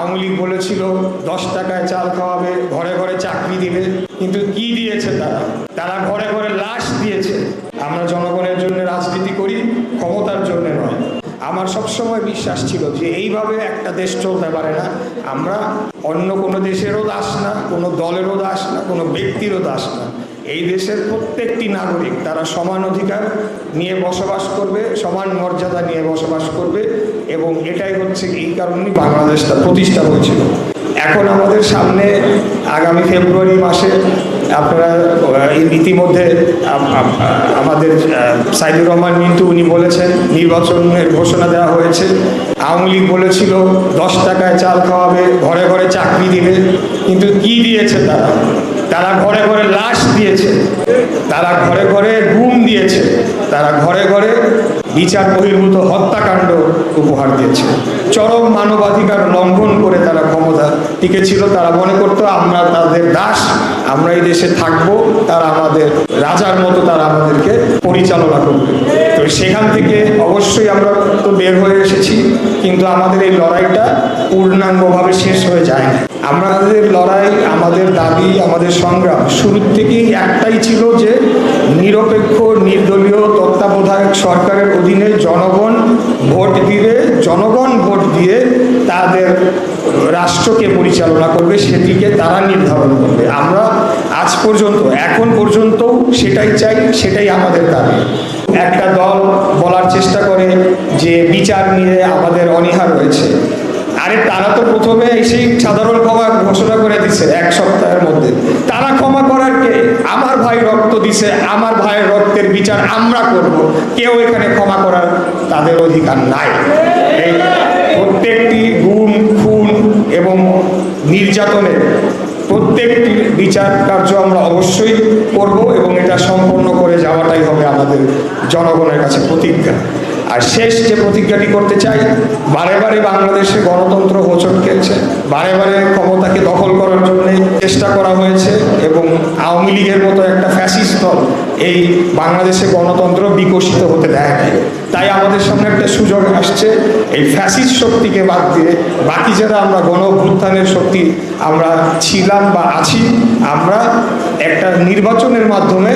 আওয়ামী লীগ বলেছিল 10 টাকায় চাল খাওয়াবে, ঘরে ঘরে চাকরি দিবে, কিন্তু কি দিয়েছে তারা ঘরে ঘরে লাশ দিয়েছে। আমরা জনগণের জন্য রাজনীতি করি, ক্ষমতার জন্য নয়। আমার সবসময় বিশ্বাস ছিল যে এইভাবে একটা দেশ চলতে পারে না। আমরা অন্য কোনো দেশেরও দাস না, কোনো দলেরও দাস না, কোনো ব্যক্তিরও দাস না। এই দেশের প্রত্যেকটি নাগরিক তারা সমান অধিকার নিয়ে বসবাস করবে, সমান মর্যাদা নিয়ে বসবাস করবে, এবং এটাই হচ্ছে এই কারণেই বাংলাদেশটা প্রতিষ্ঠা হয়েছিল। এখন আমাদের সামনে আগামী ফেব্রুয়ারি মাসে আপনারা ইতিমধ্যে আমাদের সাইদুর রহমান মিন্টু উনি বলেছেন নির্বাচনের ঘোষণা দেওয়া হয়েছে। আওয়ামী লীগ বলেছিল 10 টাকায় চাল খাওয়াবে, ঘরে ঘরে চাকরি দিবে, কিন্তু কি দিয়েছে তারা ঘরে ঘরে লাশ দিয়েছে, তারা ঘরে ঘরে গুম দিয়েছে, তারা ঘরে ঘরে বিচার বহির্ভূত হত্যাকাণ্ড উপহার দিয়েছে। চরম মানবাধিকার লঙ্ঘন করে তারা ক্ষমতা টিকেছিল। তারা মনে করতো আমরা তাদের দাস, আমরা এই দেশে থাকবো, তারা আমাদের রাজার মতো তারা আমাদেরকে পরিচালনা করবে। তো সেখান থেকে অবশ্যই আমরা তো বের হয়ে এসেছি, কিন্তু আমাদের এই লড়াইটা পূর্ণাঙ্গভাবে শেষ হয়ে যায় না। আমাদের লড়াই, আমাদের দাবি, আমাদের সংগ্রাম শুরুর থেকেই একটাই ছিল যে নিরপেক্ষ নির্দলীয় তত্ত্বাবধায়ক সরকারের অধীনে জনগণ ভোট দিয়ে তাদের রাষ্ট্রকে পরিচালনা করবে, সেটিকে তারা নির্ধারণ করবে। আমরা আজ পর্যন্ত এখন পর্যন্ত সেটাই চাই, সেটাই আমাদের দাবি। একটা দল বলার চেষ্টা করে যে বিচার নিয়ে আমাদের অনীহা রয়েছে। আরে তারা তো প্রথমে এসেই সাধারণ ক্ষমা ঘোষণা করে দিছে 1 সপ্তাহের মধ্যে। তারা ক্ষমা করার কে? আমার ভাই রক্ত দিছে, আমার ভাইয়ের রক্তের বিচার আমরা করব। কেউ এখানে ক্ষমা করার তাদের অধিকার নাই। এই প্রত্যেকটি গুম, খুন এবং নির্যাতনের প্রত্যেকটি বিচার কার্য আমরা অবশ্যই করব, এবং এটা সম্পন্ন করে যাওয়াটাই হবে আমাদের জনগণের কাছে প্রতিজ্ঞা। আর শেষ যে প্রতিজ্ঞাটি করতে চাই, বারে বারে বাংলাদেশে গণতন্ত্র হোঁচট খেয়েছে, বারে বারে ক্ষমতাকে দখল করার জন্য চেষ্টা করা হয়েছে, এবং আওয়ামী লীগের মতো একটা ফ্যাসিস্ট দল এই বাংলাদেশে গণতন্ত্র বিকশিত হতে দেয় নাই। তাই আমাদের সামনে একটা সুযোগ আসছে, এই ফ্যাসিস্ট শক্তিকে বাদ দিয়ে বাকি যারা আমরা গণ অভ্যুত্থানের শক্তি আমরা ছিলাম বা আছি, আমরা একটা নির্বাচনের মাধ্যমে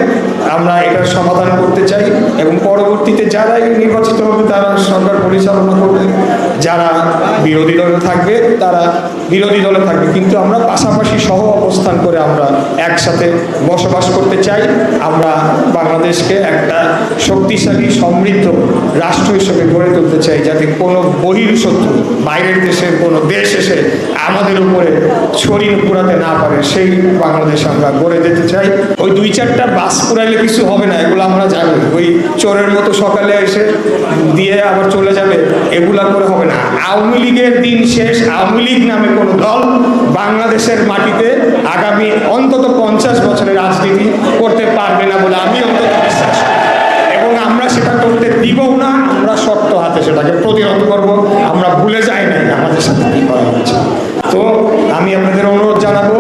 আমরা এটার সমাধান করতে চাই, এবং পরবর্তীতে যারাই নির্বাচিত হবে তারা সরকার পরিচালনা করবে, যারা বিরোধী দলে থাকবে তারা বিরোধী দলে থাকবে, কিন্তু আমরা পাশাপাশি সহ অবস্থান করে আমরা একসাথে বসবাস করতে চাই। আমরা বাংলাদেশকে একটা শক্তিশালী সমৃদ্ধ রাষ্ট্র হিসেবে গড়ে তুলতে চাই, যাতে কোনো বহির্শত্রু বাইরের দেশের কোনো দেশ এসে আমাদের উপরে ছড়ি পুরাতে না পারে, সেই বাংলাদেশ আমরা গড়ে দিতে চাই। ওই 2-4টা বাস পুরাইলে কিছু হবে না, এগুলো আমরা জানি। ওই চোরের মতো সকালে এসে দিয়ে আবার চলে যাবে, এগুলা করে হবে না। আওয়ামী লীগের দিন শেষ। আওয়ামী লীগ নামে কোনো দল বাংলাদেশের মাটিতে আগামী অন্তত 50 বছরের রাজনীতি করতে পারবে না বলে আমি অন্তত বিশ্বাস করি, এবং আমরা সেটা করতে দিবও না। আমরা শক্ত হাতে সেটাকে প্রতিরোধ করব। আমরা ভুলে যাই নাই আমাদের সাথে কি করা হয়েছে। তো আমি আপনাদের অনুরোধ জানাবো,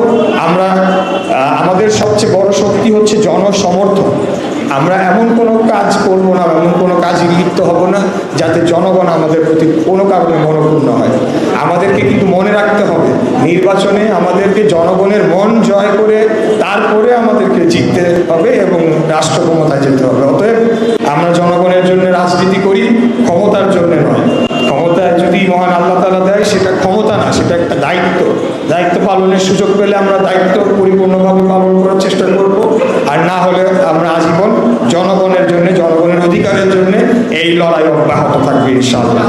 আমরা আমাদের সবচেয়ে বড় শক্তি হচ্ছে জনসমর্থন। আমরা এমন কোনো কাজ করব না, এমন কোনো কাজে লিপ্ত হব না যাতে জনগণ আমাদের প্রতি কোনো কারণে মনোক্ষুণ্ণ হয়। আমাদেরকে কিন্তু মনে রাখতে হবে, নির্বাচনে আমাদেরকে জনগণের মন জয় করে তারপরে আমাদেরকে জিততে হবে এবং রাষ্ট্র ক্ষমতায় যেতে হবে। অতএব আমরা জনগণের জন্য রাজনীতি করি, ক্ষমতার জন্য নয়। ক্ষমতায় যদি মহান আল্লাহ তাআলা দেয় সেটা ক্ষমতা না, সেটা একটা দায়িত্ব। দায়িত্ব পালনের সুযোগ পেলে আমরা দায়িত্ব পরিপূর্ণভাবে পালন করার চেষ্টা করব, আর না হলে আমরা আজীবন জনগণের জন্য, জনগণের অধিকারের জন্য এই লড়াই অব্যাহত থাকবে ইনশাআল্লাহ।